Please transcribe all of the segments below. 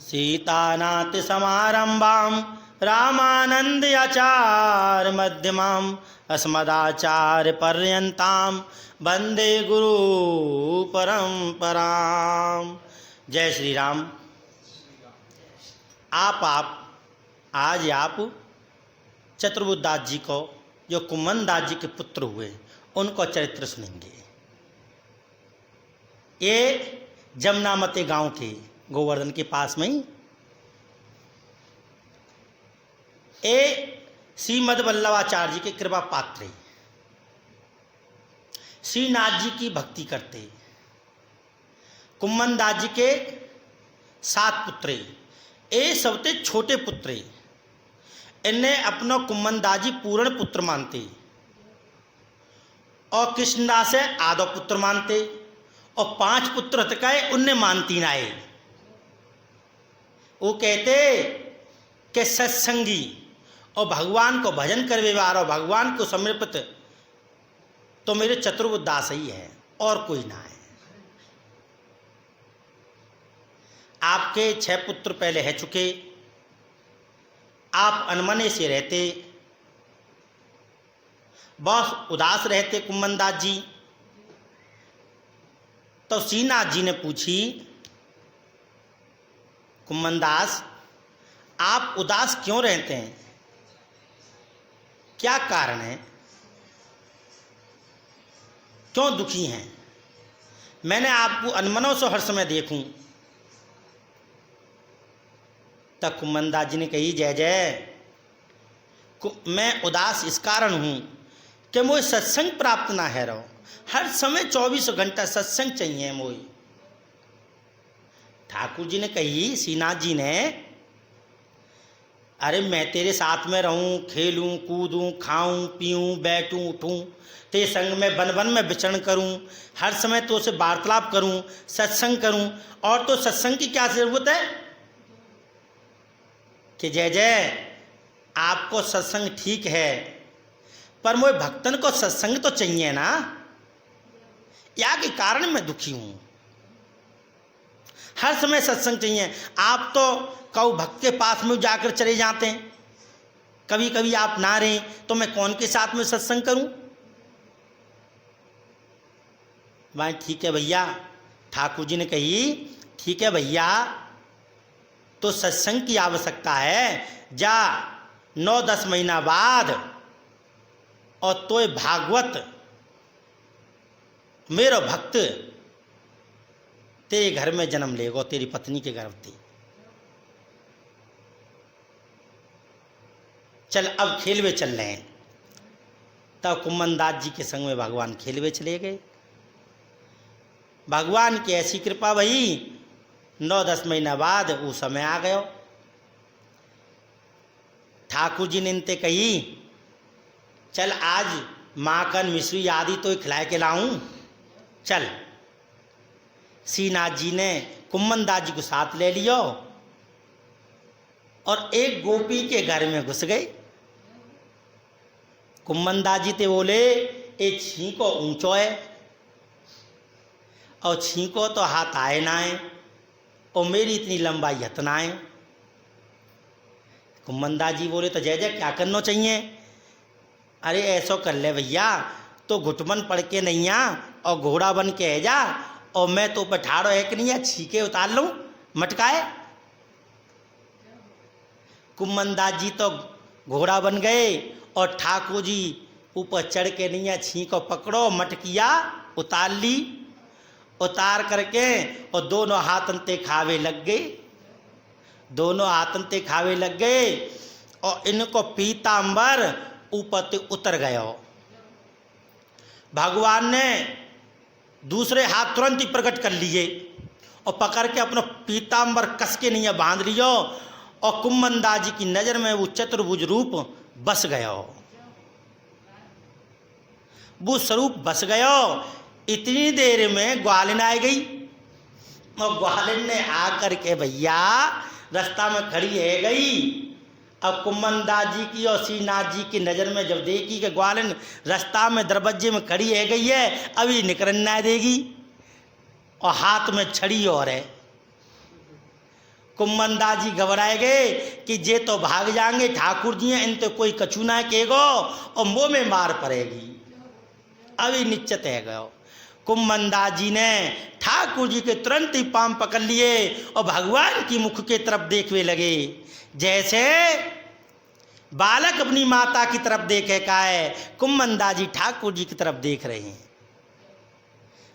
सीतानाथ समारंभां रामानंद आचार्य मध्यमाम् अस्मदाचार्य पर्यंतां वंदे गुरु परंपराम्। जय श्री राम। आज आप चतुर्बुदास जी को, जो कुम्मन दास जी के पुत्र हुए, उनको चरित्र सुनेंगे। ये जमनामती गांव के गोवर्धन के पास में ही ये श्रीमद वल्लभाचार्य जी के कृपा पात्र, श्रीनाथ जी की भक्ति करते। कुम्मन दास जी के 7 पुत्र, ये सबसे छोटे पुत्र। इन्हें अपना कुम्मन दास जी पूर्ण पुत्र मानते और कृष्णदास है आधो पुत्र मानते, और 5 पुत्र हतकाए उनने मानती ना आए। वो कहते कि सत्संगी और भगवान को भजन करवे वाला और भगवान को समर्पित तो मेरे चतुर्बुदास ही है, और कोई ना है। आपके 6 पुत्र पहले है चुके, आप अनमने से रहते, बहुत उदास रहते कुम्मन दास जी। तो श्रीनाथ जी ने पूछी, कुम्मन दास आप उदास क्यों रहते हैं, क्या कारण है, क्यों दुखी हैं? मैंने आपको अनमनों से हर समय देखूं। तब कुम्मन दास जी ने कही, जय जय, मैं उदास इस कारण हूं कि मुझे सत्संग प्राप्त ना है रहो। हर समय 24 घंटा सत्संग चाहिए मुझे। ठाकुर जी ने कही, श्रीनाथ जी ने, अरे मैं तेरे साथ में रहूं, खेलूं कूदूं, खाऊं पीऊं, बैठूं उठूं, तेरे संग में वन वन में विचरण करूं, हर समय तो से वार्तालाप करूं, सत्संग करूं, और तो सत्संग की क्या जरूरत है? कि जय जय, आपको सत्संग ठीक है, पर मुझे भक्तन को सत्संग तो चाहिए ना, या के कारण मैं दुखी हूं। हर समय सत्संग चाहिए। आप तो कौ भक्त के पास में जाकर चले जाते हैं, कभी कभी आप ना रहे तो मैं कौन के साथ में सत्संग करूं? भाई ठीक है भैया। ठाकुर जी ने कही, ठीक है भैया, तो सत्संग की आवश्यकता है, जा 9-10 महीना बाद और तोय भागवत मेरो भक्त तेरे घर में जन्म लेगो, तेरी पत्नी के गर्भ थी। चल अब खेलवे चल रहे हैं। तब कुम्मन दास जी के संग में भगवान खेलवे चले गए। भगवान की ऐसी कृपा भई, 9-10 महीना बाद वो समय आ गयो। ठाकुर जी ने इनते कही, चल आज माखन मिश्री आदि तो खिलाए के लाऊं, चल। श्रीनाथ जी ने कुम्मन दास जी को साथ ले लियो और एक गोपी के घर में घुस गए। कुम्मन दास जी ते बोले, ये छींको ऊंचो है और छींको तो हाथ आए ना है, और मेरी इतनी लंबाई हतना है। कुम्मन दास जी बोले, तो जय जय क्या करना चाहिए? अरे ऐसो कर ले भैया, तो घुटमन पड़ के नहीं आ और घोड़ा बन के है जा, और मैं तो पठाड़ो है कि नहीं है, छीके उतार लूं मटकाए। कुम्मन दास जी तो घोड़ा बन गए और ठाकुर जी ऊपर चढ़ के नहीं है, छीको पकड़ो, मटकिया उतार ली। उतार करके और दोनों हाथंते खावे लग गए, दोनों हाथंते खावे लग गए, और इनको पीतांबर ऊपर ते उतर गया। भगवान ने दूसरे हाथ तुरंत ही प्रकट कर लिए और पकड़ के अपना पीतांबर कस के नहीं बांध लियो, और कुम्मन दास जी की नजर में वो चतुर्भुज रूप बस गया। वो स्वरूप बस गया। इतनी देर में ग्वालिन आ गई, और ग्वालिन ने आकर के भैया रास्ता में खड़ी है गई। अब कुम्मन दास जी की और श्रीनाथ जी की नज़र में जब देखी कि ग्वालिन रास्ता में दरवाजे में खड़ी है गई है, अभी निकलना देगी, और हाथ में छड़ी और है। कुमंदा जी घबराए गए कि जे तो भाग जाएंगे, ठाकुर जी हैं, इन तो कोई कछु ना कहेगो और मुँह में मार पड़ेगी। अभी निश्चित है गयो। कुमंदा जी ने ठाकुर जी के तुरंत ही पांव पकड़ लिए और भगवान की मुख के तरफ देखने लगे, जैसे बालक अपनी माता की तरफ देखे का है। कुमंदा जी ठाकुर जी की तरफ देख रहे हैं।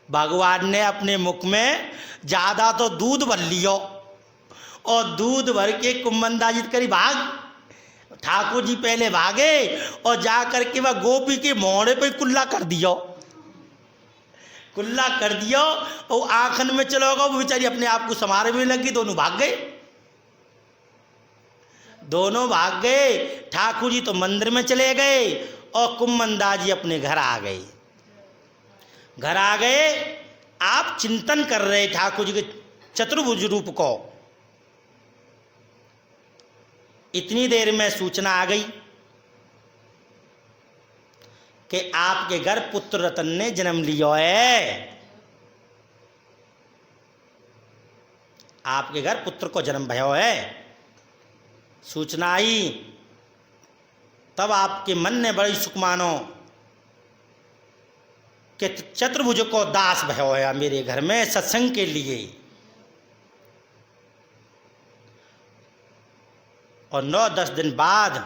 भगवान ने अपने मुख में ज्यादा तो दूध भर लियो और दूध भर के कुमंदा जी करीब भाग। ठाकुर जी पहले भागे और जाकर के वह गोपी के मोहड़े पे कुल्ला कर दियो, कुल्ला कर दियो और आंखन में चलोगा। वो बेचारी अपने आप को संभालने में लगी, दोनों भाग गए, दोनों भाग गए। ठाकुर जी तो मंदिर में चले गए और कुमंदा जी अपने घर आ गए। घर आ गए, आप चिंतन कर रहे ठाकुर जी के चतुर्भुज रूप को। इतनी देर में सूचना आ गई कि आपके घर पुत्र रतन ने जन्म लिया है, आपके घर पुत्र को जन्म भयो है। सूचना आई तब आपके मन ने बड़ी सुख मानो कि चतुर्भुज को दास भयो है मेरे घर में सत्संग के लिए। और 9-10 दिन बाद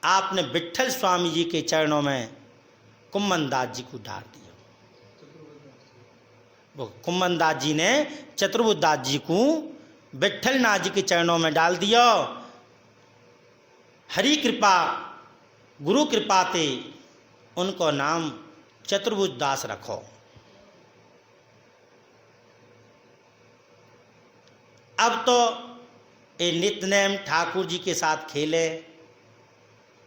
आपने विट्ठल स्वामी जी के चरणों में कुमंदास जी को डाल दिया। वो कुमंदास जी ने चतुर्भुजदास जी को विट्ठल नाथ जी के चरणों में डाल दिया। हरि कृपा गुरु कृपा ते उनको नाम चतुर्भुजदास रखो। अब तो ये नित्यनेम ठाकुर जी के साथ खेले।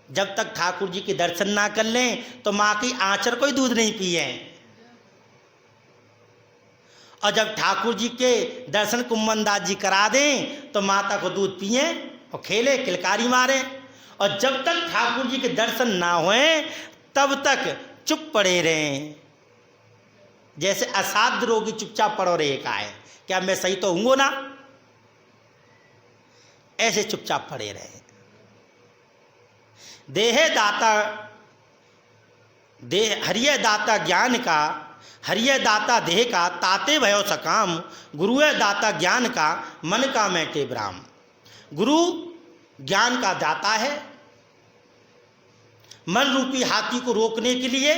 जब तक ठाकुर जी के दर्शन ना कर लें तो माँ की आंचर कोई दूध नहीं पिए, और जब ठाकुर जी के दर्शन कुमंदास जी करा दें तो माता को दूध पिए और खेले किलकारी मारे। और जब तक ठाकुर जी के दर्शन ना होए तब तक चुप पड़े रहें, जैसे असाध्य रोगी चुपचाप पड़ो रहे का है, क्या मैं सही तो हूँ ना, ऐसे चुपचाप पड़े रहे। देह दाता देह हरिय दाता ज्ञान का, हरिय दाता देह का, ताते भयो सकाम, गुरु दाता ज्ञान का, मन का मैटे ब्राम। गुरु ज्ञान का दाता है, मन रूपी हाथी को रोकने के लिए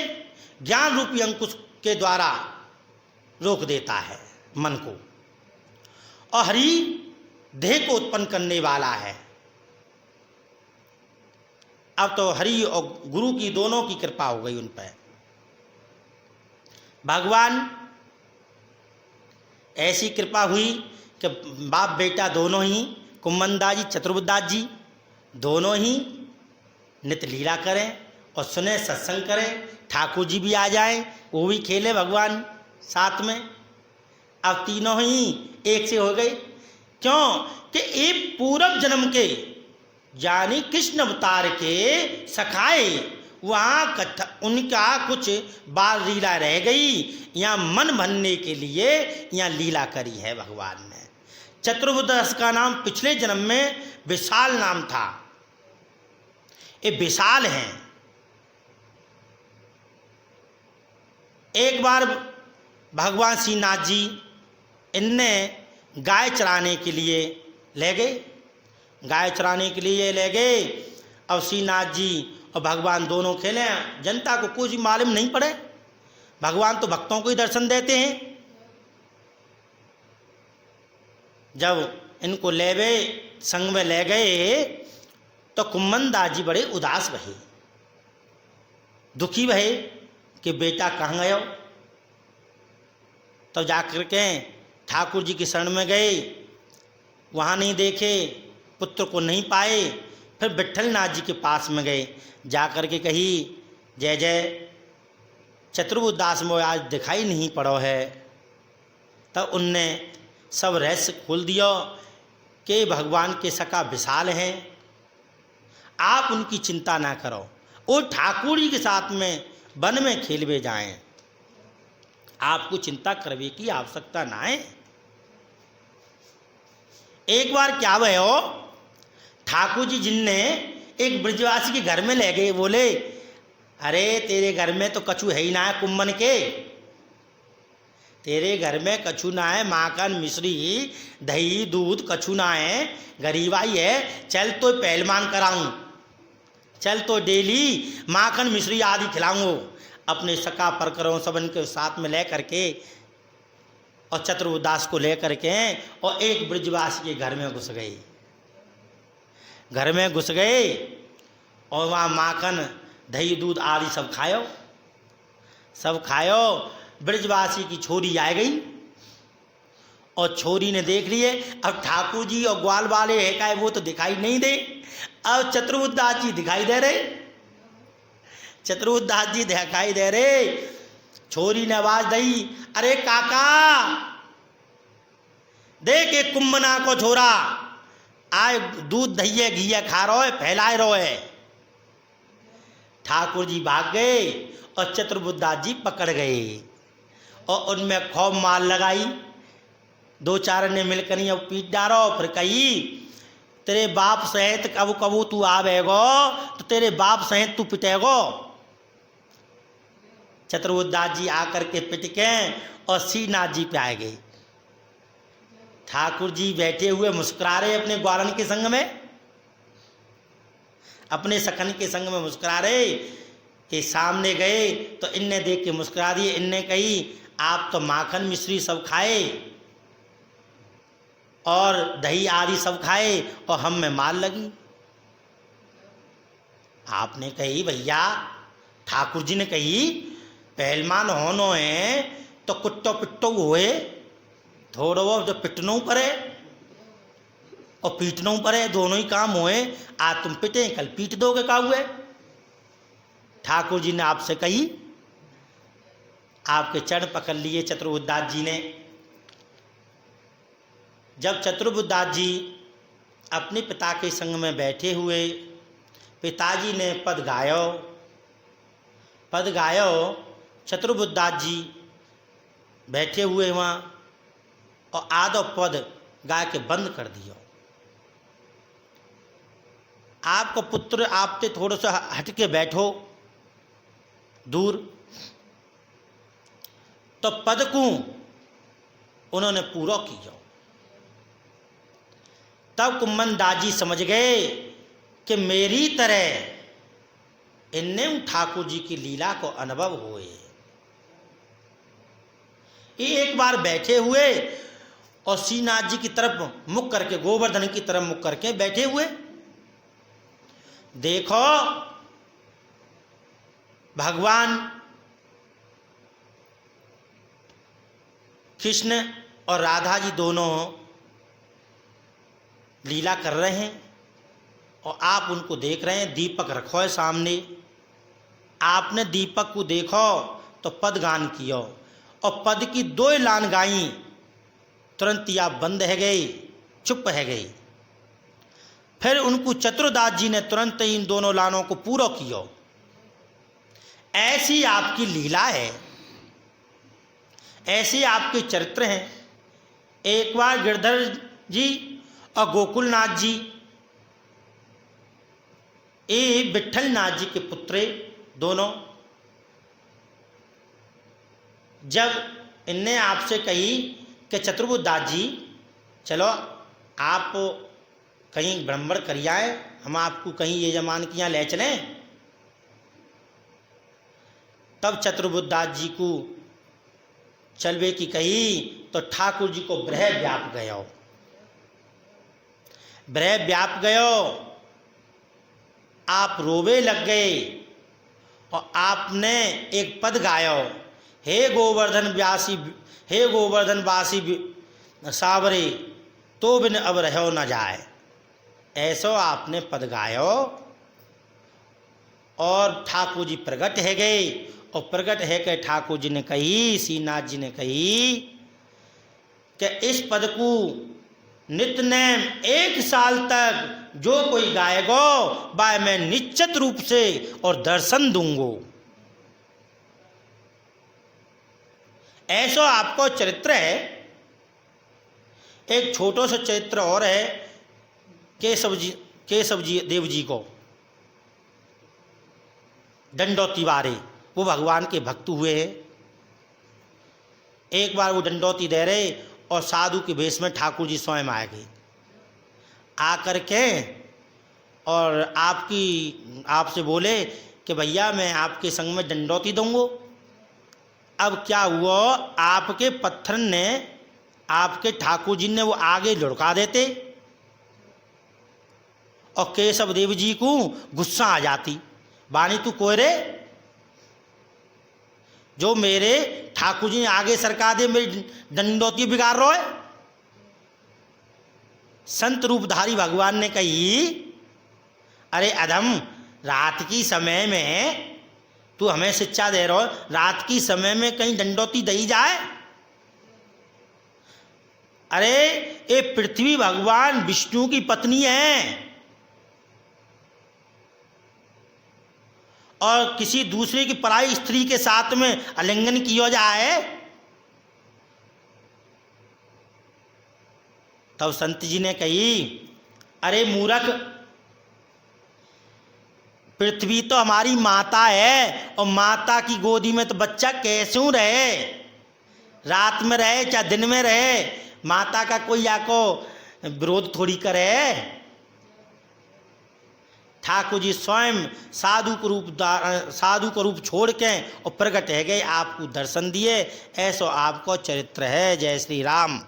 ज्ञान रूपी अंकुश के द्वारा रोक देता है मन को, और हरि देह को उत्पन्न करने वाला है। अब तो हरि और गुरु की दोनों की कृपा हो गई उन पर। भगवान ऐसी कृपा हुई कि बाप बेटा दोनों ही, कुमंदास जी चतुर्भुजदास जी दोनों ही नित्य लीला करें और सुने सत्संग करें। ठाकुर जी भी आ जाएं, वो भी खेले भगवान साथ में। अब तीनों ही एक से हो गए। क्यों कि एक पूर्व जन्म के यानी कृष्ण अवतार के सखाए वहाँ कथा उनका कुछ बाल लीला रह गई, यहाँ मन भरने के लिए यहाँ लीला करी है भगवान ने। चतुर्भुजदास का नाम पिछले जन्म में विशाल नाम था, ये विशाल हैं। एक बार भगवान श्रीनाथ जी इनने गाय चराने के लिए ले गए, गाय चराने के लिए ले गए। अब श्रीनाथ जी और भगवान दोनों खेले। जनता को कुछ मालूम नहीं पड़े, भगवान तो भक्तों को ही दर्शन देते हैं। जब इनको ले गए, संग में ले गए, तो कुमंदास जी बड़े उदास भये, दुखी भये कि बेटा कहाँ गयो। तो जाकर के ठाकुर जी की शरण में गए, वहाँ नहीं देखे, पुत्र को नहीं पाए। फिर विट्ठल नाथ जी के पास में गए, जाकर के कही जय जय चतुर्भुजदास में आज दिखाई नहीं पड़ो है। तब उनने सब रहस्य खोल दिया कि भगवान के सखा विशाल हैं, आप उनकी चिंता ना करो, वो ठाकुर जी के साथ में वन में खेलवे जाएं, आपको चिंता करने की आवश्यकता ना है। एक बार क्या भयो, ठाकुर जी जिनने एक ब्रजवासी के घर में ले गए, बोले अरे तेरे घर में तो कछु है ही ना है कुम्मन के, तेरे घर में कछु ना है, माखन मिश्री दही दूध कछु ना है, गरीबाई है, चल तो पहलवान कराऊं, चल तो डेली माखन मिश्री आदि खिलाऊंगो। अपने सका परकरों सबन के साथ में ले करके और चतुर्दास को ले करके और एक ब्रजवासी के घर में घुस गए। घर में घुस गए और वहाँ माखन दही दूध आदि सब खायो, सब खायो। ब्रजवासी की छोरी आ गई और छोरी ने देख लिए, अब ठाकुर जी और ग्वाल वाले है का वो तो दिखाई नहीं दे, अब चतुर्दास जी दिखाई दे रहे, चतुर्दास जी दिखाई दे रहे। छोरी ने आवाज दी, अरे काका देख एक कुंभना को छोरा आए दूध दही घी खा रहो है, फैलाए रहो है। ठाकुर जी भाग गए और चतुर्दास जी पकड़ गए और उनमें खूब मार लगाई। दो चार ने मिलकर अब पीट डालो, फिर कही तेरे बाप सहित कबू कबू तू आवेगो तो तेरे बाप सहित तू पिटेगो। चतुर्दास जी आकर के पिट के और श्रीनाथ जी पे आए गए। ठाकुर जी बैठे हुए मुस्कुरा रहे अपने ग्वालन के संग में, अपने सखन के संग में मुस्कुरा रहे। ये सामने गए तो इनने देख के मुस्कुरा दिए, इनने कही आप तो माखन मिश्री सब खाए और दही आदि सब खाए और हम में मार लगी। आपने कही भैया, ठाकुर जी ने कही पहलवान होनो है तो कुट्टो पिट्टो हुए, थोड़ो वो जो पिटनों पड़े और पीटनों पड़े, दोनों ही काम हुए। आज तुम पिटे कल पीट दोगे का हुए। ठाकुर जी ने आपसे कही, आपके चरण पकड़ लिए चतुर्दास जी ने। जब चतुर्दास जी अपने पिता के संग में बैठे हुए, पिताजी ने पद गायो, पद गायो। चतुर्दास जी बैठे हुए वहाँ और आधो पद गा के बंद कर दियो। आपको पुत्र आपते थोड़ा सा हट के बैठो दूर, तो पद को उन्होंने पूरा किया। तब कुम्मन दाजी समझ गए कि मेरी तरह इनने ठाकुर जी की लीला को अनुभव हुए। ये एक बार बैठे हुए और श्रीनाथ जी की तरफ मुख करके, गोवर्धन की तरफ मुख करके बैठे हुए। देखो भगवान कृष्ण और राधा जी दोनों लीला कर रहे हैं और आप उनको देख रहे हैं। दीपक रखो है सामने, आपने दीपक को देखो तो पद गान किया और पद की दो लान गाई, तुरंत ही आप बंद है गए, चुप है गई। फिर उनको चतुर्दास जी ने तुरंत ही इन दोनों लानों को पूरा किया। ऐसी आपकी लीला है, ऐसे आपके चरित्र हैं। एक बार गिरधर जी और गोकुलनाथ जी, ये विट्ठल नाथ जी के पुत्र दोनों, जब इनने आपसे कही कि चतुर्दास जी चलो आप कहीं भ्रमण करिए आए, हम आपको कहीं ये जमान किया ले चलें। तब चतुर्दास जी को चलवे की कही तो ठाकुर जी को ब्रह व्याप गयो, ब्रह व्याप गयो। आप रोवे लग गए और आपने एक पद गायो, हे गोवर्धन व्यासी, हे गोवर्धन वासी सावरे तो बिन अब रहो न जाए। ऐसो आपने पद गायो और ठाकुर जी प्रकट है गए और प्रकट है के ठाकुर जी ने कही, श्रीनाथ जी ने कही कि इस पद को नित्य नेम 1 साल तक जो कोई गाएगो वह मैं निश्चित रूप से और दर्शन दूंगो। ऐसो आपको चरित्र है। एक छोटा सा चरित्र और है केशव जी देव जी को, दंडौती वारे, वो भगवान के भक्त हुए हैं। एक बार वो दंडौती दे रहे और साधु के भेष में ठाकुर जी स्वयं आ गए, आकर के और आपसे बोले कि भैया मैं आपके संग में दंडौती दूंगा। अब क्या हुआ, आपके पत्थर ने आपके ठाकुर जी ने वो आगे लुढ़का देते और केशव देव जी को गुस्सा आ जाती, वाणी तू कोयरे जो मेरे ठाकुर जी आगे सरका दे, मेरी दंडौती बिगाड़ रहा है। संत रूपधारी भगवान ने कही, अरे अधम, रात की समय में तू हमें शिक्षा दे रहा हो, रात की समय में कहीं दंडौती दई जाए? अरे ये पृथ्वी भगवान विष्णु की पत्नी है और किसी दूसरे की पराई स्त्री के साथ में आलिंगन किया जाए। तब संत जी ने कही, अरे मूर्ख, पृथ्वी तो हमारी माता है और माता की गोदी में तो बच्चा कैसे रहे, रात में रहे चाहे दिन में रहे, माता का कोई आको विरोध थोड़ी करे। ठाकुर जी स्वयं साधु को रूप छोड़ के और प्रकट है गए, आपको दर्शन दिए। ऐसा आपको चरित्र है। जय श्री राम।